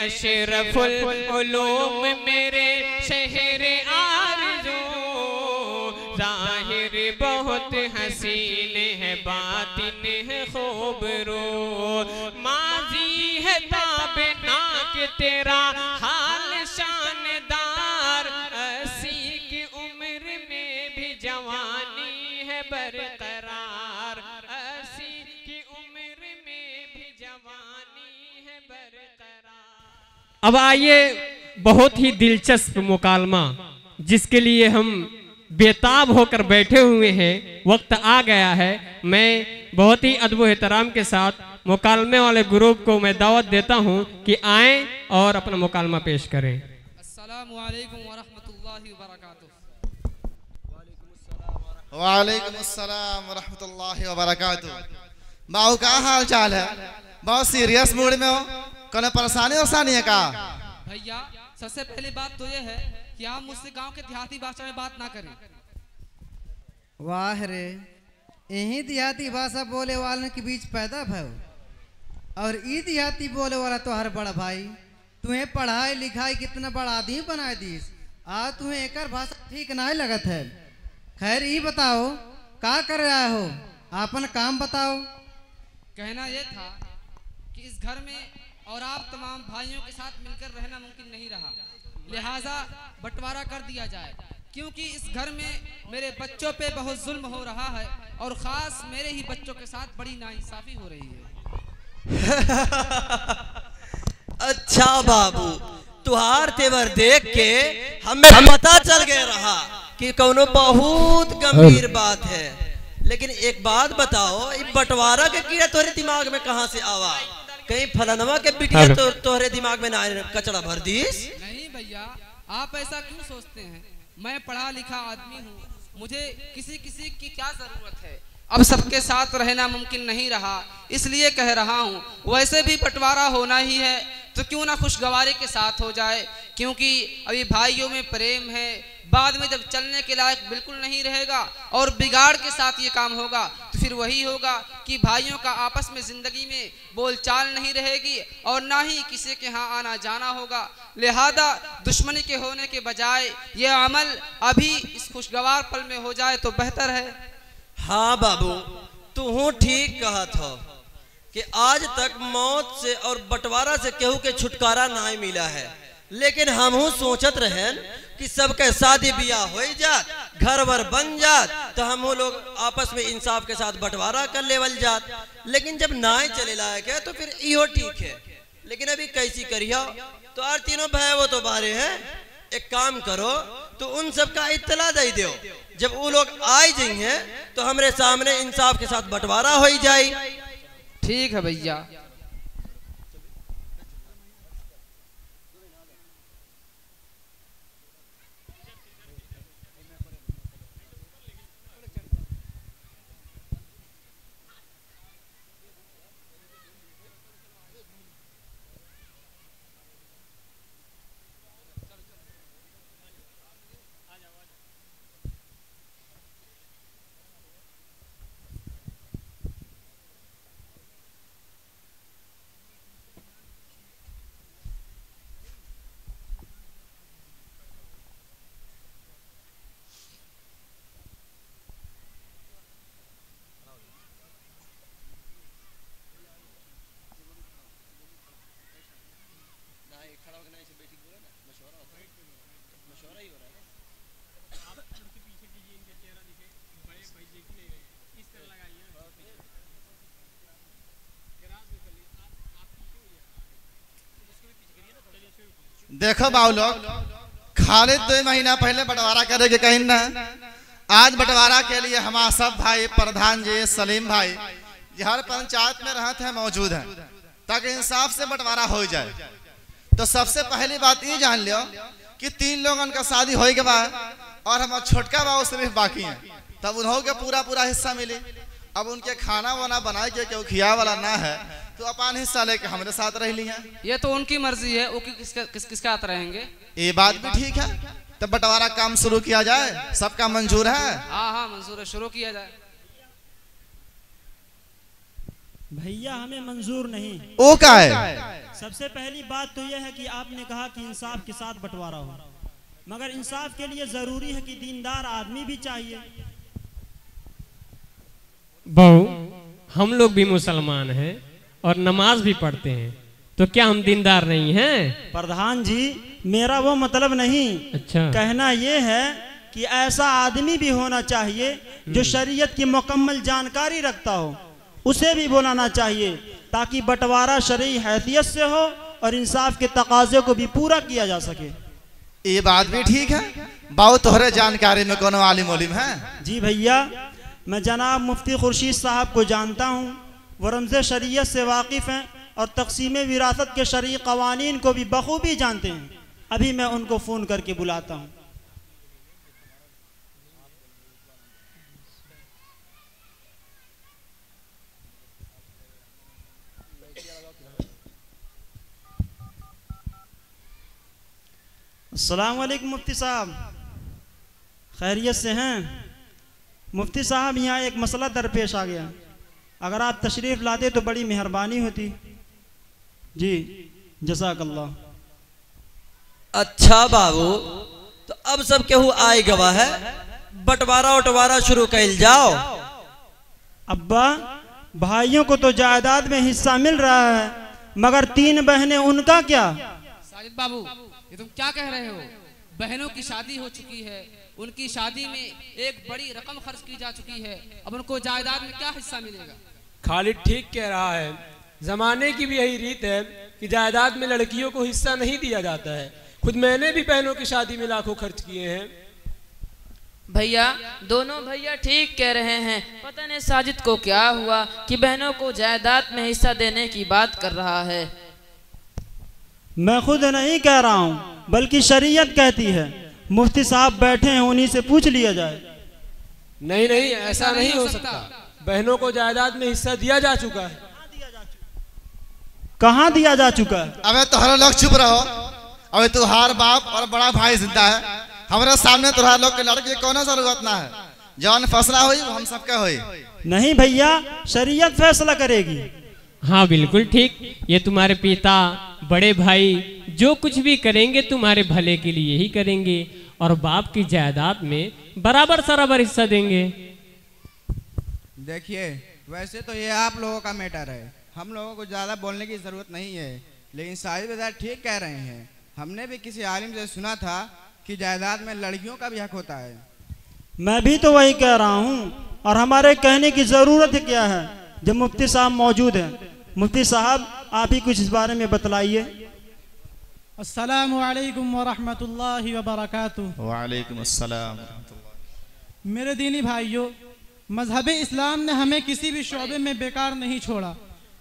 अशरफुल उलूम मेरे शहर आरज़ू, ज़ाहिर बहुत हसीन है बातिन है खूबरू, माज़ी है ताबनाक तेरा हाल शानदार, 80 की उम्र में भी जवानी है बरकरार, 80 की उम्र में भी जवानी है बरकरार। अब आइए बहुत ही दिलचस्प मुकालमा जिसके लिए हम बेताब होकर बैठे हुए हैं, वक्त आ गया है। मैं बहुत ही अदब एहतराम के साथ मुकालमे वाले ग्रुप को मैं दावत देता हूं कि आएं और अपना मुकालमा पेश करें। अस्सलामु अलैकुम वरहमतुल्लाहि वबरकातुहू। वालेकुम अस्सलाम वरहमतुल्लाहि वबरकातुहू। बाऊ का हाल चाल है? बहुत सीरियस मूड में हो, कोई परेशानी है का? भैया सबसे पहली बात तो ये है कि आप मुझसे गांव के देहाती भाषा में बात ना करें। वाह रे, यही देहाती भाषा बोले वालों के बीच पैदा भयो और ई देहाती बोले वाला तो हर बड़ा भाई तुम्हें पढ़ाई लिखाई कितना बड़ा आदमी बना दीस, आज तुम्हें एक भाषा ठीक नहीं लगत है। खैर ये बताओ क्या कर रहा हो, अपन काम बताओ। कहना ये था कि इस घर में और आप तमाम भाइयों के साथ मिलकर रहना मुमकिन नहीं रहा, लिहाजा बंटवारा कर दिया जाए, क्योंकि इस घर में मेरे बच्चों पे बहुत जुल्म हो रहा है और ख़ास मेरे ही बच्चों के साथ बड़ी नाइंसाफ़ी हो रही है। अच्छा बाबू, तुहार तेवर देख के हमें पता चल गया रहा कि कोनो बहुत गंभीर बात है। लेकिन एक बात बताओ, ये बंटवारा के कीड़ा तोहरे दिमाग में कहाँ से आवा? कहीं फलनवा के बिटिया तोहरे दिमाग में ना कचरा भर दीस? नहीं भैया, आप ऐसा क्यों सोचते हैं? मैं पढ़ा लिखा आदमी हूँ, मुझे किसी किसी की क्या जरूरत है। अब सबके साथ रहना मुमकिन नहीं रहा, इसलिए कह रहा हूँ। वैसे भी बंटवारा होना ही है तो क्यों ना खुशगवारी के साथ हो जाए, क्योंकि अभी भाइयों में प्रेम है, बाद में जब चलने के लायक बिल्कुल नहीं रहेगा और बिगाड़ के साथ ये काम होगा तो फिर वही होगा कि भाइयों का आपस में ज़िंदगी में बोलचाल नहीं रहेगी और ना ही किसी के यहाँ आना जाना होगा। लिहाजा दुश्मनी के होने के बजाय ये अमल अभी इस खुशगवार पल में हो जाए तो बेहतर है। हाँ बाबू, तू ठीक कहा था कि आज तक मौत से और बंटवारा से केहू के छुटकारा नहीं मिला है, लेकिन हम सोचत रहे कि सबके शादी ब्याह हो जात, घर वर बन जात, तो हम लोग आपस में इंसाफ के साथ बंटवारा कर लेवल जात। लेकिन जब ना चले लायक है तो फिर इहो ठीक है। लेकिन अभी कैसी करियो? तो और तीनों भाई वो तो बारे हैं, एक काम करो तो उन सब का इत्तला दे दो, जब वो लोग आए जाएंगे तो हमारे सामने इंसाफ के साथ बंटवारा हो जाए। ठीक है भैया। देखो बाबू लोग, खाली 2 महीना पहले बंटवारा करे के कहीं ना, आज बंटवारा के लिए हमारा सब भाई, प्रधान जी, सलीम भाई जी हर पंचायत में रहते हैं, मौजूद हैं, ताकि इंसाफ से बंटवारा हो जाए। तो सबसे पहली बात ये जान लियो कि 3 लोगों का शादी हो के बाद और हमारा छोटका बाबू सिर्फ बाकी हैं, तब उन्हों के पूरा हिस्सा मिले। अब उनके खाना वाना बना के क्यों खिया वाला ना है तो अपन हिस्सा लेके हमारे साथ रह ली है। ये तो उनकी मर्जी है, वो किसके साथ रहेंगे। ये बात भी ठीक है, तब बंटवारा काम शुरू किया जाए, सबका मंजूर है? हाँ हाँ मंजूर है, शुरू किया जाए। भैया हमें मंजूर नहीं। वो क्या है? सबसे पहली बात तो यह है कि आपने कहा कि इंसाफ के साथ बंटवारा हो, मगर इंसाफ के लिए जरूरी है कि दीनदार आदमी भी चाहिए। बहू, हम लोग भी मुसलमान हैं और नमाज भी पढ़ते हैं, तो क्या हम दीनदार नहीं हैं? प्रधान जी, मेरा वो मतलब नहीं। अच्छा। कहना ये है कि ऐसा आदमी भी होना चाहिए जो शरीयत की मुकम्मल जानकारी रखता हो, उसे भी बुलाना चाहिए ताकि बंटवारा शरई हैसियत से हो और इंसाफ के तकाजे को भी पूरा किया जा सके। ये बात भी ठीक है। बहुत तोहरे जानकारी में कोनो आलिम उलिम है? जी भैया, मैं जनाब मुफ्ती खुर्शीद साहब को जानता हूँ, वो रमज़ शरीयत से वाकिफ़ हैं और तक़सीम विरासत के शरई क़वानीन को भी बखूबी जानते हैं। अभी मैं उनको फ़ोन करके बुलाता हूँ। अस्सलाम वालेकुम मुफ्ती साहब, खैरियत से हैं? मुफ्ती साहब, यहाँ एक मसला दरपेश आ गया, अगर आप तशरीफ़ लाते तो बड़ी मेहरबानी होती। जी, जज़ाकल्लाह। अच्छा बाबू, तो अब सब केहू आए गवाह है, बंटवारा उटवारा शुरू कर जाओ। अब्बा, भाइयों को तो जायदाद में हिस्सा मिल रहा है, मगर 3 बहनें, उनका क्या? साजिद बाबू, ये तुम क्या कह रहे हो? बहनों की शादी हो चुकी है, उनकी शादी में एक बड़ी रकम खर्च की जा चुकी है, अब उनको जायदाद में क्या हिस्सा मिलेगा? खालिद ठीक कह रहा है, जमाने की भी यही रीत है कि जायदाद में लड़कियों को हिस्सा नहीं दिया जाता है। खुद मैंने भी बहनों की शादी में लाखों खर्च किए हैं। भैया, दोनों भैया ठीक कह रहे हैं। पता नहीं साजिद को क्या हुआ कि बहनों को जायदाद में हिस्सा देने की बात कर रहा है। मैं खुद नहीं कह रहा हूँ, बल्कि शरीयत कहती है। मुफ्ती साहब बैठे हैं, उन्हीं से पूछ लिया जाए। नहीं नहीं, ऐसा नहीं हो सकता। बहनों को जायदाद में हिस्सा दिया जा चुका है। कहाँ दिया जा चुका है? अबे तुम्हारे लोग चुप रहो। अबे तुम्हार बाप और बड़ा भाई जिंदा है, हमारे सामने तुम्हारे लोग के लड़के कौन जरूरत ना है। जौन फैसला हुई वो हम सबका हुई। नहीं भैया, शरीयत फैसला करेगी। हाँ बिल्कुल ठीक, ये तुम्हारे पिता बड़े भाई जो कुछ भी करेंगे तुम्हारे भले के लिए ही करेंगे, और बाप की जायदाद में बराबर सराबर हिस्सा देंगे। देखिए, वैसे तो ये आप लोगों का मैटर है, हम लोगों को ज़्यादा बोलने की ज़रूरत नहीं है, लेकिन साहिब इधर ठीक कह रहे हैं। हमने भी किसी आलिम से सुना था कि जायदाद में लड़कियों का भी हक होता है। मैं भी तो वही कह रहा हूँ, और हमारे कहने की ज़रूरत क्या है जब मुफ्ती साहब मौजूद हैं। मुफ्ती साहब, आप ही कुछ इस बारे में बतलाइए। अस्सलामु अलैकुम व रहमतुल्लाहि व बरकातुहू। वालेकुम अस्सलाम। मेरे दीनी भाइयों, मजहब इस्लाम ने हमें किसी भी शोबे में बेकार नहीं छोड़ा।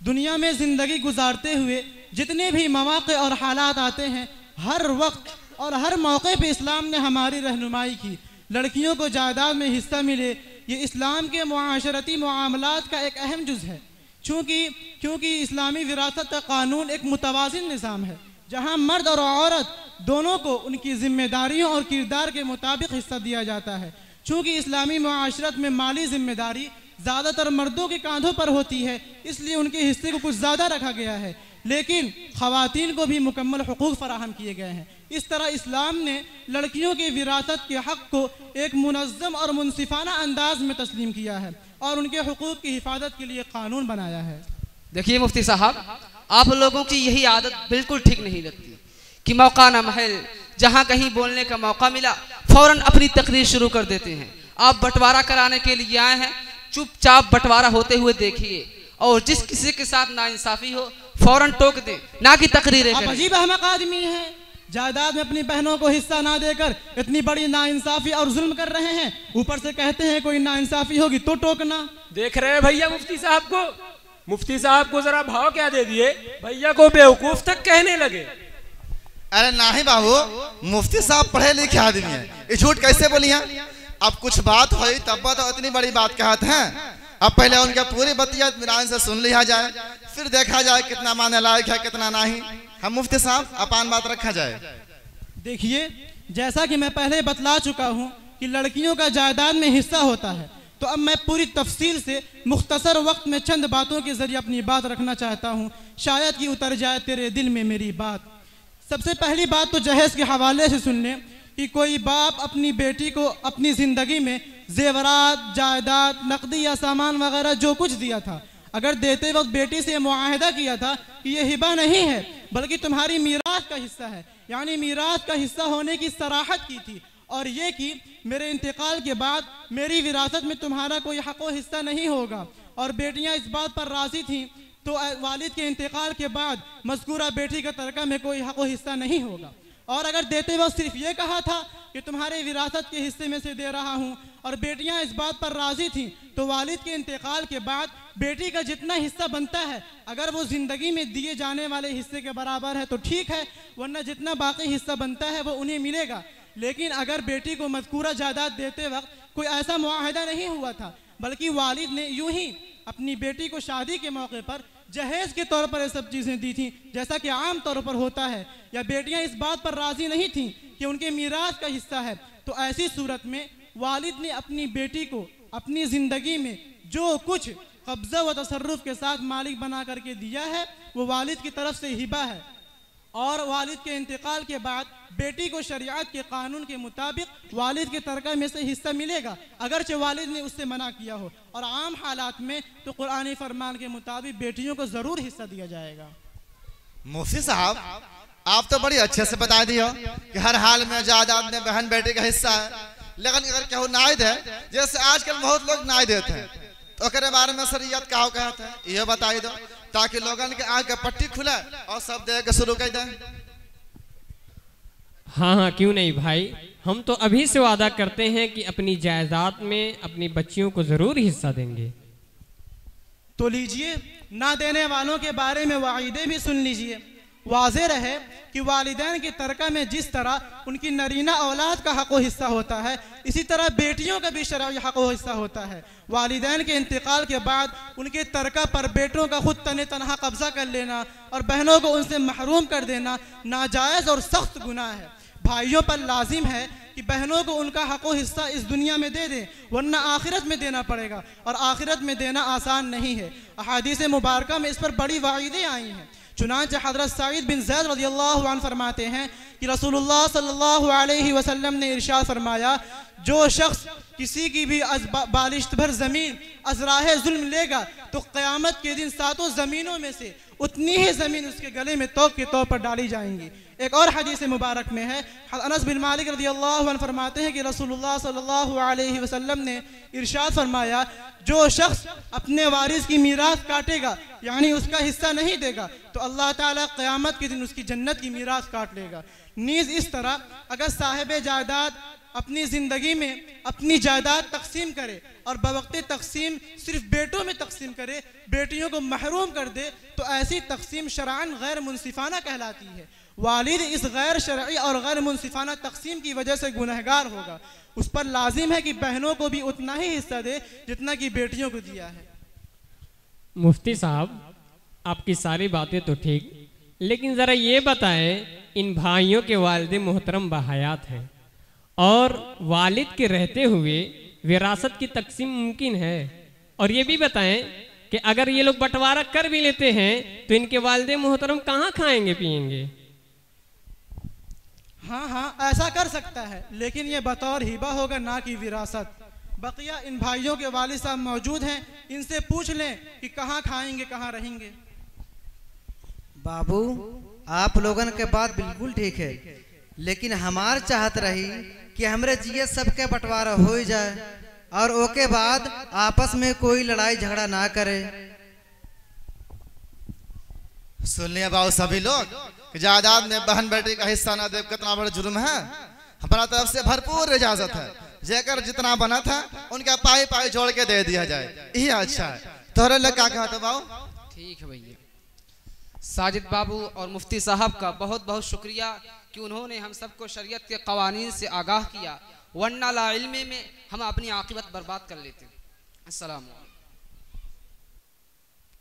दुनिया में ज़िंदगी गुजारते हुए जितने भी मौक़े और हालात आते हैं, हर वक्त और हर मौके पे इस्लाम ने हमारी रहनुमाई की। लड़कियों को जायदाद में हिस्सा मिले, ये इस्लाम के मुआशरती मामलात का एक अहम जुज़ है। क्योंकि इस्लामी विरासत का कानून एक मुतवाज़िन निज़ाम है, जहाँ मर्द और औरत दोनों को उनकी जिम्मेदारियों और किरदार के मुताबिक हिस्सा दिया जाता है। चूँकि इस्लामी मुआशरत में माली जिम्मेदारी ज़्यादातर मर्दों के कांधों पर होती है, इसलिए उनके हिस्से को कुछ ज़्यादा रखा गया है, लेकिन ख़वातीन को भी मुकम्मल हुकूक़ फराहम किए गए हैं। इस तरह इस्लाम ने लड़कियों के विरासत के हक़ को एक मुनज़्ज़म और मुनसिफ़ाना अंदाज में तस्लीम किया है और उनके हुकूक़ की हिफाजत के लिए कानून बनाया है। देखिए मुफ्ती साहब, आप लोगों की यही आदत बिल्कुल ठीक नहीं लगती कि मौका ना महल, जहाँ कहीं बोलने का मौका मिला फौरन अपनी तकरीर शुरू कर देते हैं। आप बंटवारा कराने के लिए आए हैं, चुपचाप बंटवारा होते हुए देखिए, और जिस किसी के साथ नाइंसाफ़ी हो फौरन टोक दें, ना कि तकरीरें करें। अजीब अहमक आदमी है, जायदाद में अपनी बहनों को हिस्सा ना देकर इतनी बड़ी नाइंसाफ़ी और जुल्म कर रहे हैं, ऊपर से कहते हैं कोई नाइंसाफ़ी होगी तो टोकना। देख रहे हैं भैया मुफ्ती साहब को? मुफ्ती साहब को जरा भाव क्या दे दिए, भैया को बेवकूफ तक कहने लगे। अरे नहीं बाबू, मुफ्ती साहब पढ़े लिखे आदमी है, ये झूठ कैसे बोली है? अब कुछ बात हुई तब तो इतनी बड़ी बात कहते हैं। अब पहले उनका पूरी बतिया इत्मीनान से सुन लिया जाए, फिर देखा जाए कितना माने लायक है कितना नहीं। हम मुफ्ती साहब अपान बात रखा जाए। देखिए, जैसा कि मैं पहले बतला चुका हूँ कि लड़कियों का जायदाद में हिस्सा होता है, तो अब मैं पूरी तफसील से मुख्तसर वक्त में चंद बातों के ज़रिए अपनी बात रखना चाहता हूँ, शायद कि उतर जाए तेरे दिल में मेरी बात। सबसे पहली बात तो जहेज़ के हवाले से सुन लें कि कोई बाप अपनी बेटी को अपनी ज़िंदगी में जेवरात, जायदाद, नकदी या सामान वगैरह जो कुछ दिया था, अगर देते वक्त बेटी से मुआहदा किया था कि ये हिबा नहीं है बल्कि तुम्हारी मीराथ का हिस्सा है, यानी मीराथ का हिस्सा होने की सराहत की थी, और ये कि मेरे इंतकाल के बाद मेरी विरासत में तुम्हारा कोई हक़ व हिस्सा नहीं होगा, और बेटियां इस बात पर राज़ी थीं, तो वालिद के इंतकाल के बाद मज़कूरा बेटी का तरका में कोई हक़ व हिस्सा नहीं होगा। और अगर देते वक्त सिर्फ ये कहा था कि तुम्हारे विरासत के हिस्से में से दे रहा हूँ, और बेटियां इस बात पर राज़ी थीं, तो वालिद के इंतकाल के बाद बेटी का जितना हिस्सा बनता है अगर वो ज़िंदगी में दिए जाने वाले हिस्से के बराबर है तो ठीक है, वरना जितना बाकी हिस्सा बनता है वो उन्हें मिलेगा। लेकिन अगर बेटी को मज़कूरा जायदाद देते वक्त कोई ऐसा मुआहदा नहीं हुआ था, बल्कि वालिद ने यूं ही अपनी बेटी को शादी के मौके पर जहेज़ के तौर पर ये सब चीज़ें दी थीं, जैसा कि आम तौर पर होता है, या बेटियां इस बात पर राज़ी नहीं थीं कि उनके मीराथ का हिस्सा है, तो ऐसी सूरत में वालिद ने अपनी बेटी को अपनी ज़िंदगी में जो कुछ कब्ज़ा व तसर्रुफ़ के साथ मालिक बना करके दिया है वो वालिद की तरफ से हिबा है। और वालिद के इंतकाल के बाद बेटी को शरीयत के कानून के मुताबिक वालिद के तरका में से हिस्सा मिलेगा, अगरचे वालिद ने उससे मना किया हो, और आम हालात में तो कुरानी फरमान के मुताबिक बेटियों को ज़रूर हिस्सा दिया जाएगा। मुफ्ती साहब, आप तो बड़ी अच्छे से बता दियो कि हर हाल में जायदाद में बहन बेटी का हिस्सा है, लेकिन अगर केहू नायद है, जैसे आजकल बहुत लोग नायद देते हैं, तो ओकरे बारे में शरीयत का कहते हैं, ये बताई दो ताकि लोगन के आँख के पट्टी खुले और सब दे के शुरू कर दें। हाँ, क्यों नहीं भाई, हम तो अभी से वादा करते हैं कि अपनी जायदाद में अपनी बच्चियों को जरूर हिस्सा देंगे। तो लीजिए, ना देने वालों के बारे में वाइदे भी सुन लीजिए। वाज़े रहे कि वालिदैन की तरका में जिस तरह उनकी नरीना औलाद का हक़ व हिस्सा होता है, इसी तरह बेटियों का भी शरई हक़ व हिस्सा होता है। वालिदैन के इंतकाल के बाद उनके तरका पर बेटों का खुद तने तनहा कब्ज़ा कर लेना और बहनों को उनसे महरूम कर देना नाजायज़ और सख्त गुनाह है। भाइयों पर लाजिम है कि बहनों को उनका हक़ व हिस्सा इस दुनिया में दे दें, वरना आखिरत में देना पड़ेगा, और आखिरत में देना आसान नहीं है। अहादीस मुबारका में इस पर बड़ी वाइदें आई हैं। चुनांचे हज़रत सईद बिन ज़ैद रज़ियल्लाहु अन्हु फरमाते हैं कि रसूलुल्लाह सल्लल्लाहु अलैहि वसल्लम ने इरशाद फरमाया, जो शख्स किसी की भी बालिश्त भर ज़मीन अज़राहे ज़ुल्म लेगा तो क़यामत के दिन सातों ज़मीनों में से उतनी ही ज़मीन उसके गले में तोक के तौर पर डाली जाएंगी। एक और हदीस मुबारक में है, अनस बिन मालिक रज़ियल्लाहु अन्हु फरमाते हैं कि रसूलुल्लाह सल्लल्लाहु अलैहि वसल्लम ने इरशाद फरमाया, जो शख्स अपने वारिस की मीराथ काटेगा यानी उसका हिस्सा नहीं देगा तो अल्लाह ताला क़यामत के दिन उसकी जन्नत की मीराथ काट लेगा। नीज़ इस तरह अगर साहिब जायदाद अपनी ज़िंदगी में अपनी जायदाद तकसीम करे और बवक्ते तकसीम सिर्फ बेटों में तकसीम करे, बेटियों को महरूम कर दे, तो ऐसी तकसीम शरअन गैर मुनसिफाना कहलाती है। वालिद इस गैर शरई और गैर मुनसिफाना तकसीम की वजह से गुनहगार होगा। उस पर लाजिम है कि बहनों को भी उतना ही हिस्सा दे जितना कि बेटियों को दिया है। मुफ्ती साहब, आपकी सारी बातें तो ठीक, लेकिन ज़रा ये बताएं, इन भाइयों के वालिद मोहतरम बहयात हैं और वालिद के रहते हुए विरासत की तकसीम मुमकिन है, और ये भी बताएं कि अगर ये लोग बंटवारा कर भी लेते हैं तो इनके वालिद मोहतरम कहाँ खाएंगे पिएंगे? हाँ, ऐसा कर सकता है, लेकिन ये बतौर हिबा होगा, ना कि विरासत। बकिया इन भाइयों के वालिद साहब मौजूद हैं, इनसे पूछ लें कि कहाँ खाएंगे, कहाँ रहेंगे। बाबू, आप लोगन के बात बिल्कुल ठीक है, लेकिन हमार चाहत रही कि हमरे जिये सबके बंटवारा हो जाए और ओके बाद आपस में कोई लड़ाई झगड़ा ना करे। सुन लिया बाबू सभी लोग कि जायदाद में बहन बेटी का हिस्सा ना दे कितना बड़ा जुर्म है। हमारा तरफ से भरपूर इजाजत है, जेकर जितना बना था उनका पाई पाई जोड़ के दे दिया जाए, यही अच्छा है। तोहरे लोग क्या कहते बाबू? ठीक है भैया। साजिद बाबू और मुफ्ती साहब का बहुत बहुत शुक्रिया कि उन्होंने हम सबको शरीयत के कवानीन से आगाह किया, वरना ला इल्मे में हम अपनी आक़िबत बर्बाद कर लेते। अस्सलाम वालेकुम।